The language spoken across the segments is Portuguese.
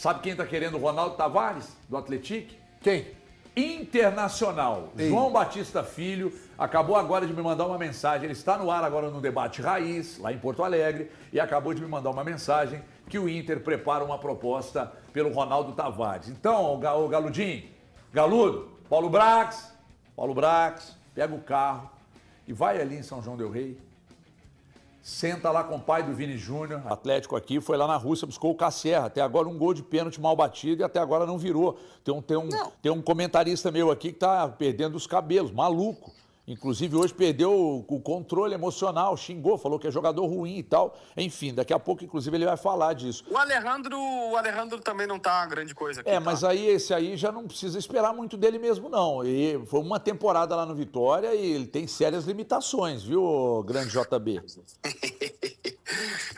Sabe quem tá querendo o Ronaldo Tavares, do Atlético? Quem? Internacional. Ei. João Batista Filho acabou agora de me mandar uma mensagem. Ele está no ar agora no Debate Raiz, lá em Porto Alegre, e acabou de me mandar uma mensagem que o Inter prepara uma proposta pelo Ronaldo Tavares. Então, o Galudinho, Galudo, Paulo Brax, pega o carro e vai ali em São João del Rei. Senta lá com o pai do Vini Júnior, Atlético aqui, foi lá na Rússia, buscou o Cassierra. Até agora um gol de pênalti mal batido e até agora não virou. Tem um comentarista meu aqui que tá perdendo os cabelos, maluco. Inclusive hoje perdeu o controle emocional, xingou, falou que é jogador ruim e tal. Enfim, daqui a pouco inclusive ele vai falar disso. O Alejandro também não tá grande coisa aqui. Mas aí esse aí já não precisa esperar muito dele mesmo não. E foi uma temporada lá no Vitória e ele tem sérias limitações, viu, grande JB?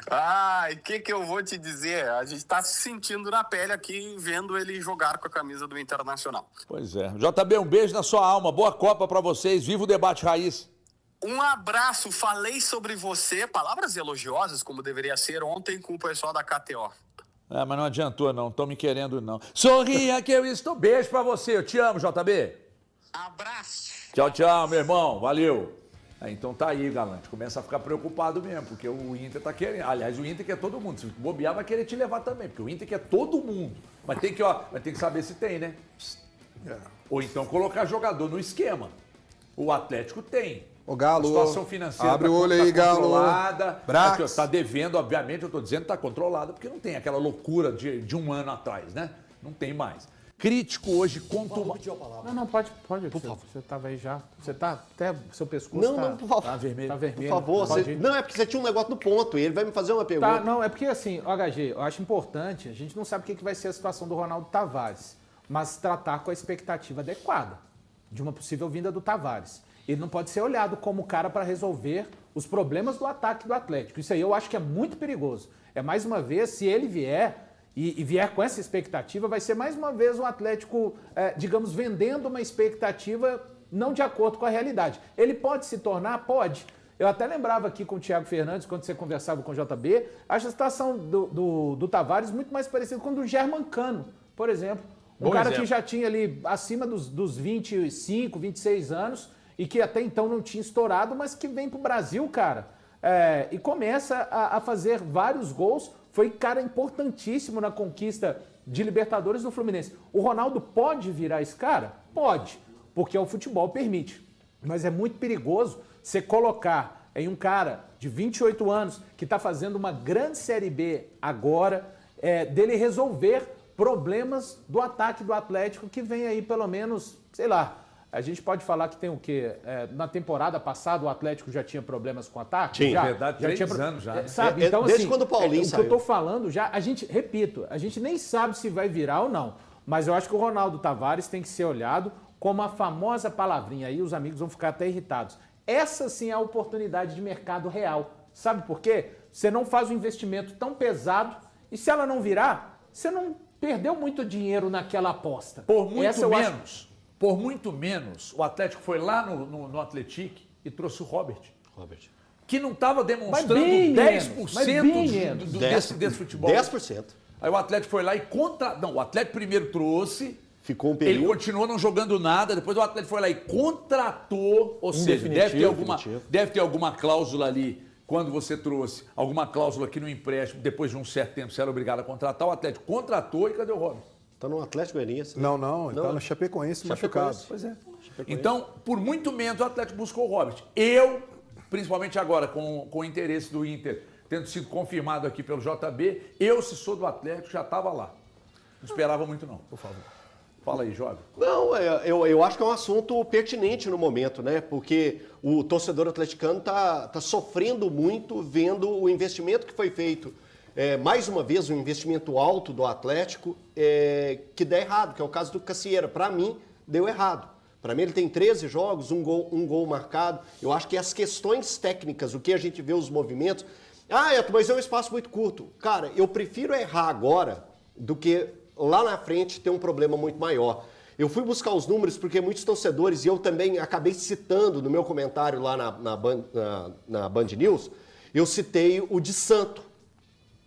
Ai, o que eu vou te dizer? A gente tá se sentindo na pele aqui, vendo ele jogar com a camisa do Internacional. Pois é. JB, um beijo na sua alma. Boa Copa pra vocês. Viva o Debate Raiz. Um abraço. Falei sobre você, palavras elogiosas, como deveria ser, ontem com o pessoal da KTO. Mas não adiantou não. Estão me querendo não. Sorria que eu estou. Beijo pra você. Eu te amo, JB. Abraço. Tchau, meu irmão. Valeu. Então tá aí, Galante. Começa a ficar preocupado mesmo, porque o Inter tá querendo. Aliás, o Inter quer todo mundo. Se bobear, vai querer te levar também, porque o Inter quer todo mundo. Mas tem que saber se tem, né? Ou então colocar jogador no esquema. O Atlético tem. O Galo. A situação financeira abre o olho aí, Galo. Controlada. Brax. Aqui, tá devendo, obviamente, eu tô dizendo que tá controlada, porque não tem aquela loucura de um ano atrás, né? Não tem mais. Crítico hoje contra uma... Não, pode. Por favor. Você tava aí já. Você tá até seu pescoço Não, por favor. tá vermelho. Tá vermelho. Por favor. Não, é porque você tinha um negócio no ponto e ele vai me fazer uma pergunta. Tá, não, é porque assim, HG, eu acho importante, a gente não sabe o que vai ser a situação do Ronaldo Tavares, mas tratar com a expectativa adequada de uma possível vinda do Tavares. Ele não pode ser olhado como cara para resolver os problemas do ataque do Atlético. Isso aí eu acho que é muito perigoso. É mais uma vez, se ele vier e vier com essa expectativa, vai ser mais uma vez um Atlético, digamos, vendendo uma expectativa não de acordo com a realidade. Ele pode se tornar? Pode. Eu até lembrava aqui com o Thiago Fernandes, quando você conversava com o JB, acho a situação do Tavares muito mais parecida com a do Germancano, por exemplo. Um cara que já tinha ali acima dos 25, 26 anos e que até então não tinha estourado, mas que vem pro Brasil, cara, e começa a fazer vários gols. Foi cara importantíssimo na conquista de Libertadores do Fluminense. O Ronaldo pode virar esse cara? Pode, porque o futebol permite. Mas é muito perigoso você colocar em um cara de 28 anos que está fazendo uma grande Série B agora, dele resolver problemas do ataque do Atlético que vem aí pelo menos, sei lá, a gente pode falar que tem o quê? Na temporada passada o Atlético já tinha problemas com o ataque? Tinha. Na verdade, já 3 anos já. Né? Sabe? Então, desde assim, quando o Paulinho saiu. O que eu tô falando já, a gente nem sabe se vai virar ou não. Mas eu acho que o Ronaldo Tavares tem que ser olhado como a famosa palavrinha, aí os amigos vão ficar até irritados. Essa sim é a oportunidade de mercado real. Sabe por quê? Você não faz um investimento tão pesado e se ela não virar, você não perdeu muito dinheiro naquela aposta. Por muito menos, o Atlético foi lá no Atlético e trouxe o Robert. Que não estava demonstrando 10% desse futebol. 10%. Aí o Atlético foi lá e o Atlético primeiro trouxe. Ficou um período. Ele continuou não jogando nada, depois o Atlético foi lá e contratou, ou seja, deve ter alguma cláusula ali, quando você trouxe alguma cláusula aqui no empréstimo, depois de um certo tempo você era obrigado a contratar, o Atlético contratou e cadê o Robert? Tá no Atlético Goianiense. Não, ele tá no Chapecoense machucado. Pois é. Então, por muito menos o Atlético buscou o Robert. Eu, principalmente agora, com o interesse do Inter, tendo sido confirmado aqui pelo JB, se sou do Atlético, já estava lá. Não esperava muito não, por favor. Fala aí, jovem. Não, eu acho que é um assunto pertinente no momento, né? Porque o torcedor atleticano tá sofrendo muito vendo o investimento que foi feito. Mais uma vez, um investimento alto do Atlético que dá errado, que é o caso do Cassierra. Para mim, deu errado. Para mim, ele tem 13 jogos, um gol marcado. Eu acho que as questões técnicas, o que a gente vê, os movimentos... mas é um espaço muito curto. Cara, eu prefiro errar agora do que lá na frente ter um problema muito maior. Eu fui buscar os números porque muitos torcedores, e eu também acabei citando no meu comentário lá na Band News, eu citei o de Santo.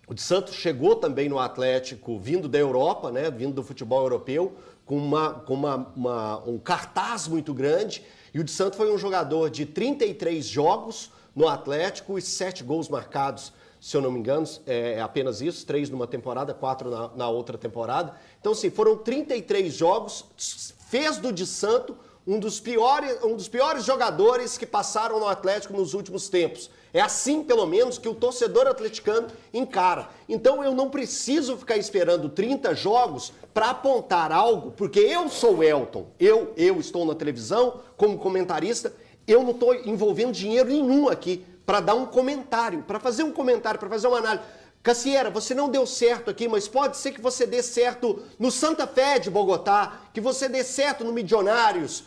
O de Santos chegou também no Atlético vindo da Europa, né, vindo do futebol europeu, com um cartaz muito grande. E o de Santos foi um jogador de 33 jogos no Atlético e 7 gols marcados, se eu não me engano, é apenas isso, 3 numa temporada, 4 na outra temporada. Então, assim, foram 33 jogos, fez do de Santos um dos piores jogadores que passaram no Atlético nos últimos tempos. É assim, pelo menos, que o torcedor atleticano encara. Então, eu não preciso ficar esperando 30 jogos para apontar algo, porque eu sou o Elton, eu estou na televisão como comentarista, eu não estou envolvendo dinheiro nenhum aqui para dar um comentário, para fazer um comentário, para fazer uma análise. Cassiera, você não deu certo aqui, mas pode ser que você dê certo no Santa Fé de Bogotá, que você dê certo no Milionários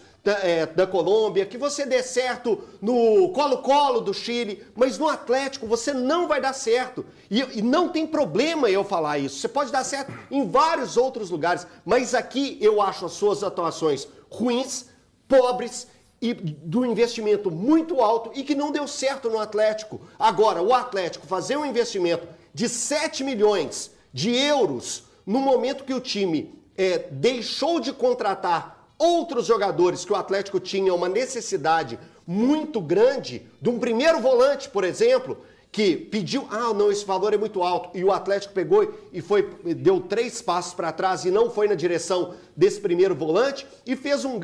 da Colômbia, que você dê certo no Colo-Colo do Chile, mas no Atlético você não vai dar certo. E não tem problema eu falar isso. Você pode dar certo em vários outros lugares, mas aqui eu acho as suas atuações ruins, pobres e do investimento muito alto e que não deu certo no Atlético. Agora, o Atlético fazer um investimento de 7 milhões de euros no momento que o time deixou de contratar outros jogadores que o Atlético tinha uma necessidade muito grande, de um primeiro volante, por exemplo, que pediu, não, esse valor é muito alto, e o Atlético pegou e deu 3 passos para trás e não foi na direção desse primeiro volante, e fez um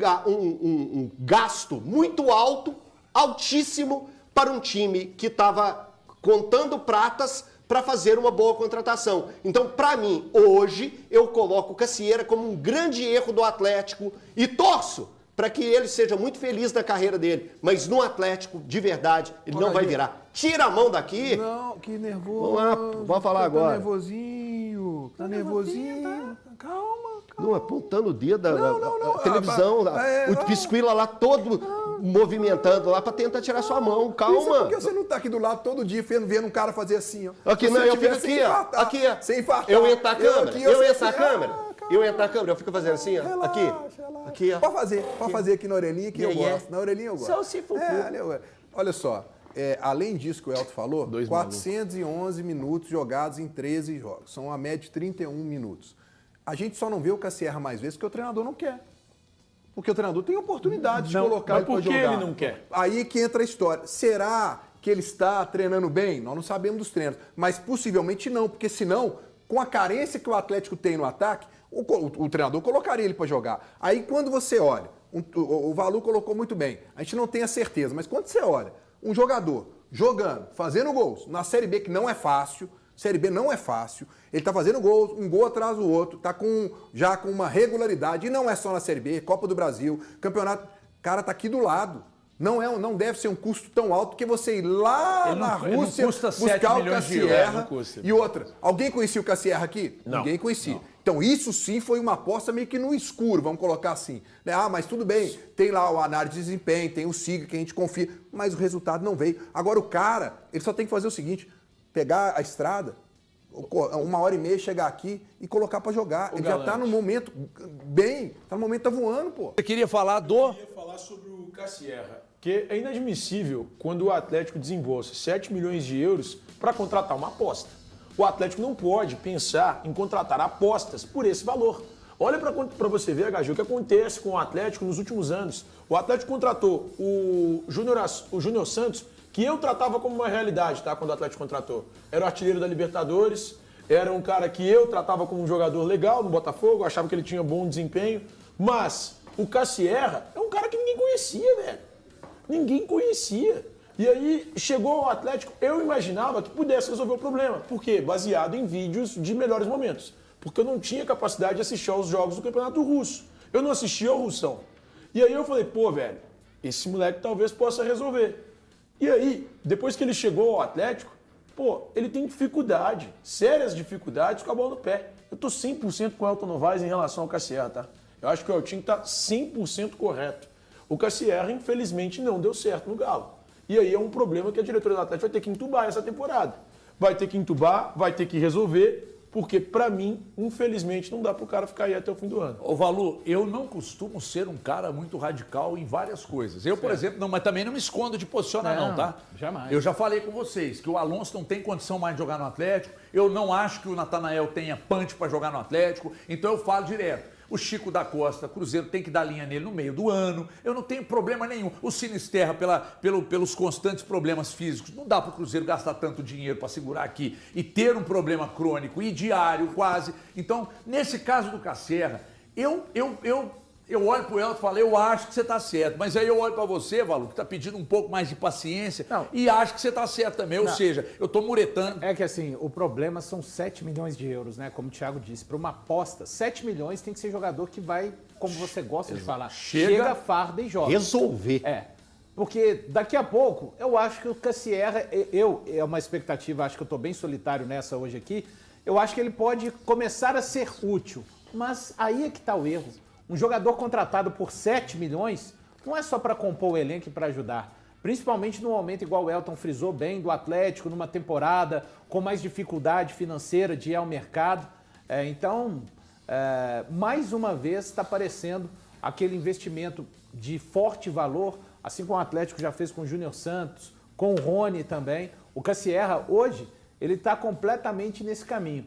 gasto muito alto, altíssimo, para um time que estava contando pratas para fazer uma boa contratação. Então, para mim, hoje, eu coloco o Cassiera como um grande erro do Atlético e torço para que ele seja muito feliz na carreira dele. Mas no Atlético, de verdade, ele não vai virar. Tira a mão daqui. Não, que nervoso. Vamos lá, vamos falar agora. Tá nervosinho. Calma. Não, apontando o dedo a televisão, o Pisquila lá todo movimentando lá para tentar tirar sua mão. Calma. Isso é porque você não tá aqui do lado todo dia vendo um cara fazer assim, ó. Aqui, não, eu fico aqui, ó. Aqui, ó. Sem infartar. Eu entro na câmera. Eu entro na câmera. Eu fico fazendo assim, ó. Relaxa, aqui. Relaxa. Aqui, ó. Pode fazer aqui na orelhinha que eu gosto. Na orelhinha eu gosto. Só se for. Olha só. Além disso que o Elton falou, 411 minutos jogados em 13 jogos. São uma média de 31 minutos. A gente só não vê o Cassiera mais vezes porque o treinador não quer. Porque o treinador tem oportunidade de colocar ele para jogar. Mas por que ele não quer? Aí que entra a história. Será que ele está treinando bem? Nós não sabemos dos treinos. Mas possivelmente não, porque senão, com a carência que o Atlético tem no ataque, o treinador colocaria ele para jogar. Aí quando você olha, o Valu colocou muito bem, a gente não tem a certeza, mas quando você olha um jogador jogando, fazendo gols, na Série B, que não é fácil, Série B não é fácil, ele tá fazendo gols, um gol atrás do outro, tá já com uma regularidade, e não é só na Série B, Copa do Brasil, campeonato, cara, tá aqui do lado. Não deve ser um custo tão alto que você ir lá na Rússia buscar o Cassiera. E outra, alguém conhecia o Cassiera aqui? Não. Ninguém conhecia. Não. Então isso sim foi uma aposta meio que no escuro, vamos colocar assim. Mas tudo bem, tem lá o análise de desempenho, tem o SIG que a gente confia, mas o resultado não veio. Agora o cara, ele só tem que fazer o seguinte, pegar a estrada, 1h30, chegar aqui e colocar pra jogar. Ele já tá no momento bem, tá no momento tá voando, pô. Você queria falar Eu queria falar sobre o Cassiera, que é inadmissível quando o Atlético desembolsa 7 milhões de euros para contratar uma aposta. O Atlético não pode pensar em contratar apostas por esse valor. Olha para você ver, HG, o que acontece com o Atlético nos últimos anos. O Atlético contratou o Júnior Santos, que eu tratava como uma realidade, tá? Quando o Atlético contratou. Era o artilheiro da Libertadores, era um cara que eu tratava como um jogador legal no Botafogo, achava que ele tinha bom desempenho, mas o Cassiera é um cara que ninguém conhecia, velho. Ninguém conhecia. E aí chegou ao Atlético, eu imaginava que pudesse resolver o problema. Por quê? Baseado em vídeos de melhores momentos. Porque eu não tinha capacidade de assistir aos jogos do Campeonato Russo. Eu não assistia ao Russão. E aí eu falei, pô, velho, esse moleque talvez possa resolver. E aí, depois que ele chegou ao Atlético, pô, ele tem dificuldade, sérias dificuldades com a bola no pé. Eu tô 100% com o Elton Novaes em relação ao Cassiera, tá? Eu acho que o Eltinho tá 100% correto. O Cassiera, infelizmente, não deu certo no Galo. E aí é um problema que a diretoria do Atlético vai ter que entubar essa temporada. Vai ter que entubar, vai ter que resolver, porque para mim, infelizmente, não dá pro cara ficar aí até o fim do ano. Ô, Valu, eu não costumo ser um cara muito radical em várias coisas. Eu, por exemplo, não, mas também não me escondo de posicionar, não, tá? Jamais. Eu já falei com vocês que o Alonso não tem condição mais de jogar no Atlético. Eu não acho que o Natanael tenha punch para jogar no Atlético. Então eu falo direto. O Chico da Costa, Cruzeiro tem que dar linha nele no meio do ano. Eu não tenho problema nenhum. O Sinisterra, pelos constantes problemas físicos, não dá para o Cruzeiro gastar tanto dinheiro para segurar aqui e ter um problema crônico e diário quase. Então, nesse caso do Casserra, eu olho para o Elton e falo, eu acho que você está certo. Mas aí eu olho para você, Valu, que está pedindo um pouco mais de paciência e acho que você está certo também. Ou seja, eu estou muretando. É que assim, o problema são 7 milhões de euros, né? Como o Thiago disse, para uma aposta, 7 milhões tem que ser jogador que vai, como você gosta de falar, chega, farda e joga. Resolver. Porque daqui a pouco, eu acho que o Casierra, é uma expectativa, acho que eu estou bem solitário nessa hoje aqui, eu acho que ele pode começar a ser útil. Mas aí é que está o erro. Um jogador contratado por 7 milhões não é só para compor o elenco e para ajudar. Principalmente no momento, igual o Elton frisou bem, do Atlético, numa temporada com mais dificuldade financeira de ir ao mercado. Então, mais uma vez, está aparecendo aquele investimento de forte valor, assim como o Atlético já fez com o Júnior Santos, com o Rony também. O Casierra, hoje, ele está completamente nesse caminho.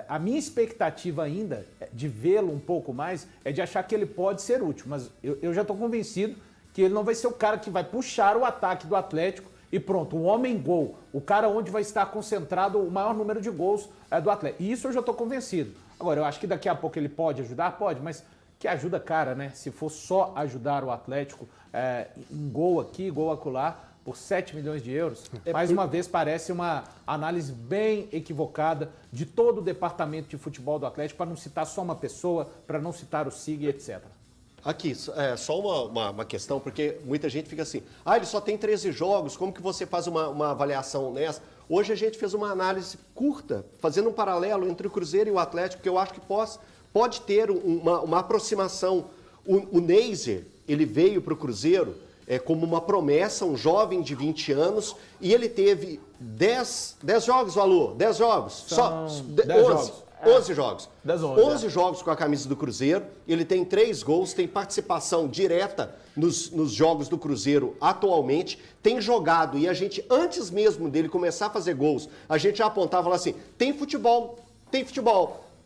A minha expectativa ainda de vê-lo um pouco mais é de achar que ele pode ser útil, mas eu já estou convencido que ele não vai ser o cara que vai puxar o ataque do Atlético e pronto, o homem-gol, o cara onde vai estar concentrado o maior número de gols do Atlético. E isso eu já estou convencido. Agora, eu acho que daqui a pouco ele pode ajudar? Pode, mas que ajuda cara, né? Se for só ajudar o Atlético em gol aqui, gol acolá, por 7 milhões de euros, mais uma vez parece uma análise bem equivocada de todo o departamento de futebol do Atlético, para não citar só uma pessoa, para não citar o SIG, etc. Aqui, só uma questão, porque muita gente fica assim, ele só tem 13 jogos, como que você faz uma avaliação nessa? Hoje a gente fez uma análise curta, fazendo um paralelo entre o Cruzeiro e o Atlético, que eu acho que pode ter uma aproximação. O Neiser, ele veio para o Cruzeiro como uma promessa, um jovem de 20 anos, e ele teve 10 jogos, Valu, 10 jogos? São 10 jogos. 11 jogos. 11 jogos com a camisa do Cruzeiro, ele tem 3 gols, tem participação direta nos jogos do Cruzeiro atualmente, tem jogado, e a gente, antes mesmo dele começar a fazer gols, a gente já apontava lá assim, tem futebol,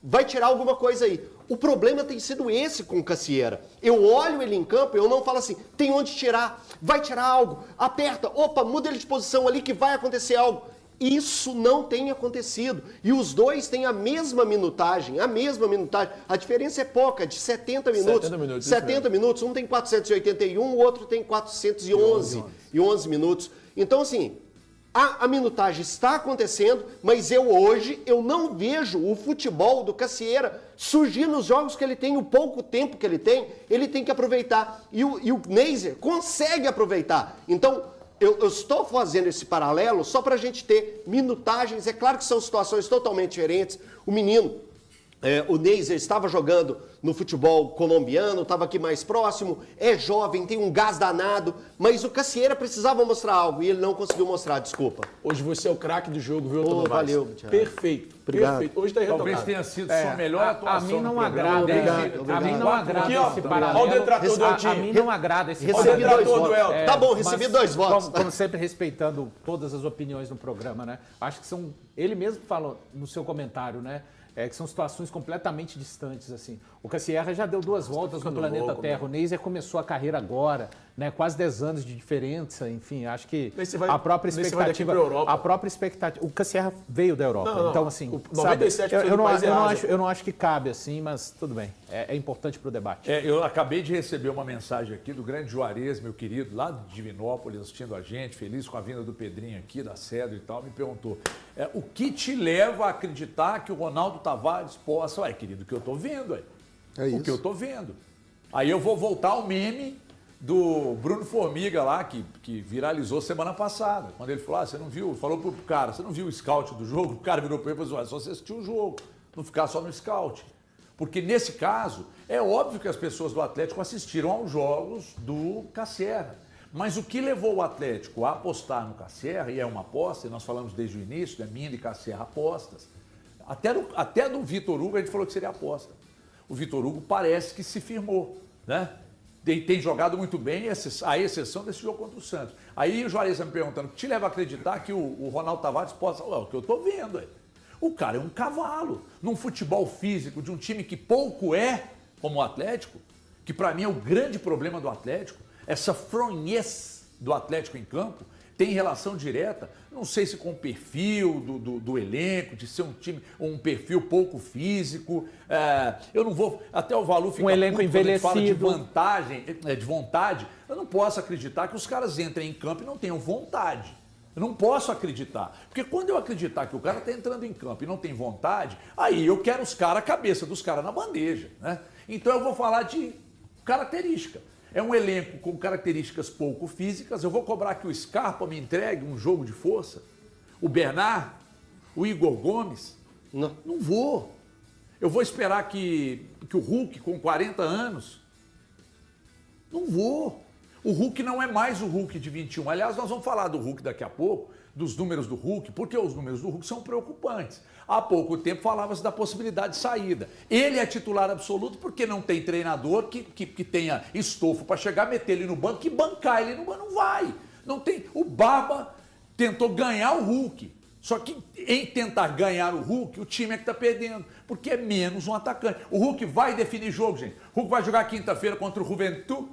vai tirar alguma coisa aí. O problema tem sido esse com o Casierra. Eu olho ele em campo e eu não falo assim, tem onde tirar, vai tirar algo, aperta, opa, muda ele de posição ali que vai acontecer algo. Isso não tem acontecido. E os dois têm a mesma minutagem. A diferença é pouca, de 70 minutos. 70 minutos. Um tem 481, o outro tem 411 minutos. Então, assim, a minutagem está acontecendo, mas hoje eu não vejo o futebol do Casierra surgir nos jogos que ele tem, o pouco tempo que ele tem que aproveitar. E o Neiser consegue aproveitar. Então, eu estou fazendo esse paralelo só para a gente ter minutagens. É claro que são situações totalmente diferentes. O menino, o Neiser, estava jogando no futebol colombiano, estava aqui mais próximo, é jovem, tem um gás danado, mas o Casierra precisava mostrar algo e ele não conseguiu mostrar, desculpa. Hoje você é o craque do jogo, viu, Antônio Vaz? Valeu, Thiago. Perfeito. Obrigado. Perfeito. Hoje está irretocado. Talvez tenha sido sua melhor atuação. A mim não no programa. agrada. A mim não agrada esse paralelo. Olha o detrator do Eltinho. A mim não agrada esse Recebi paralelo. 2 votos. Tá bom, recebi Mas, 2 votos. Como sempre, respeitando todas as opiniões no programa, né? Acho que são. Ele mesmo falou no seu comentário, né? Que são situações completamente distantes, assim. O Casierra já deu 2 voltas no planeta louco, Terra. né? O Neiser começou a carreira agora, né? Quase 10 anos de diferença, enfim. Acho que Nesse vai- a própria nesse vai daqui expectativa. pra Europa. A própria expectativa. O Casierra veio da Europa. Não. Então, assim. O sabe, 97% eu do país é Ásia. eu não acho que cabe assim, mas tudo bem. É importante para o debate. Eu acabei de receber uma mensagem aqui do grande Juarez, meu querido, lá de Divinópolis, assistindo a gente, feliz com a vinda do Pedrinho aqui, da Cedro e tal, me perguntou, o que te leva a acreditar que o Ronaldo Tavares possa... Ué, querido, o que eu tô vendo, o que eu tô vendo. Aí eu vou voltar ao meme do Bruno Formiga lá, que viralizou semana passada, quando ele falou, você não viu, falou pro cara, você não viu o scout do jogo? O cara virou para ele e falou, só você assistiu o jogo, não ficar só no scout. Porque nesse caso, é óbvio que as pessoas do Atlético assistiram aos jogos do Casierra. Mas o que levou o Atlético a apostar no Casierra, e é uma aposta, e nós falamos desde o início, Mina e Casierra apostas, Até do Vitor Hugo a gente falou que seria aposta. O Vitor Hugo parece que se firmou, né? Tem jogado muito bem, a exceção desse jogo contra o Santos. Aí o Juarez me perguntando, te leva a acreditar que o Ronaldo Tavares possa... Ué, o que eu tô vendo, o cara é um cavalo. Num futebol físico de um time que pouco é, como o Atlético, que para mim é o grande problema do Atlético, essa fronhez do Atlético em campo, tem relação direta, não sei se com o perfil do elenco, de ser um time, um perfil pouco físico. Eu não vou. Até o Valu fica elenco puto quando a gente fala de envelhecido. vantagem, de vontade. Eu não posso acreditar que os caras entrem em campo e não tenham vontade. Eu não posso acreditar. Porque quando eu acreditar que o cara está entrando em campo e não tem vontade, aí eu quero os caras, a cabeça dos caras na bandeja, né? Então eu vou falar de característica. É um elenco com características pouco físicas. Eu vou cobrar que o Scarpa me entregue um jogo de força. O Bernard, o Igor Gomes. Não vou. Eu vou esperar que o Hulk, com 40 anos. Não vou. O Hulk não é mais o Hulk de 21. Aliás, nós vamos falar do Hulk daqui a pouco, dos números do Hulk, porque os números do Hulk são preocupantes. Há pouco tempo falava-se da possibilidade de saída. Ele é titular absoluto porque não tem treinador que tenha estofo para chegar, meter ele no banco e bancar ele no banco. Não vai. Não tem. O Barba tentou ganhar o Hulk. Só que em tentar ganhar o Hulk, o time é que está perdendo, porque é menos um atacante. O Hulk vai definir jogo, gente. O Hulk vai jogar quinta-feira contra o Juventude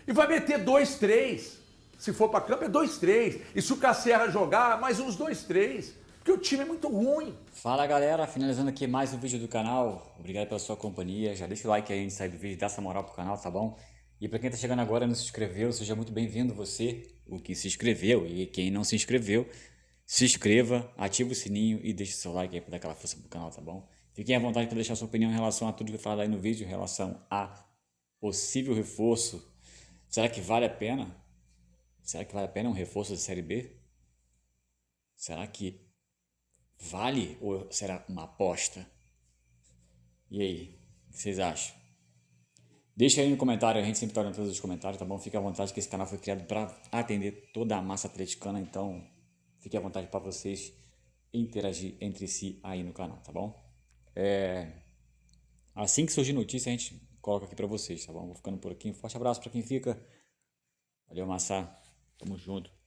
e vai meter 2-3. Se for para campo é 2-3. E se o Cassierra jogar, mais uns 2-3. Porque o time é muito ruim. Fala galera, finalizando aqui mais um vídeo do canal. Obrigado pela sua companhia. Já deixa o like aí antes de sair do vídeo, dá essa moral pro canal, tá bom? E para quem tá chegando agora e não se inscreveu, seja muito bem-vindo você, o que se inscreveu, e quem não se inscreveu, se inscreva, ativa o sininho e deixa o seu like aí para dar aquela força pro canal, tá bom? Fiquem à vontade para deixar sua opinião em relação a tudo que eu falar aí no vídeo, em relação a possível reforço. Será que vale a pena? Será que vale a pena um reforço da Série B? Será que vale ou será uma aposta? E aí, o que vocês acham? Deixa aí no comentário, a gente sempre está olhando todos os comentários, tá bom? Fique à vontade que esse canal foi criado para atender toda a massa atleticana, então fique à vontade para vocês interagir entre si aí no canal, tá bom? Assim que surgir notícia a gente coloca aqui para vocês, tá bom? Vou ficando por aqui, um forte abraço para quem fica. Valeu, Massa, tamo junto.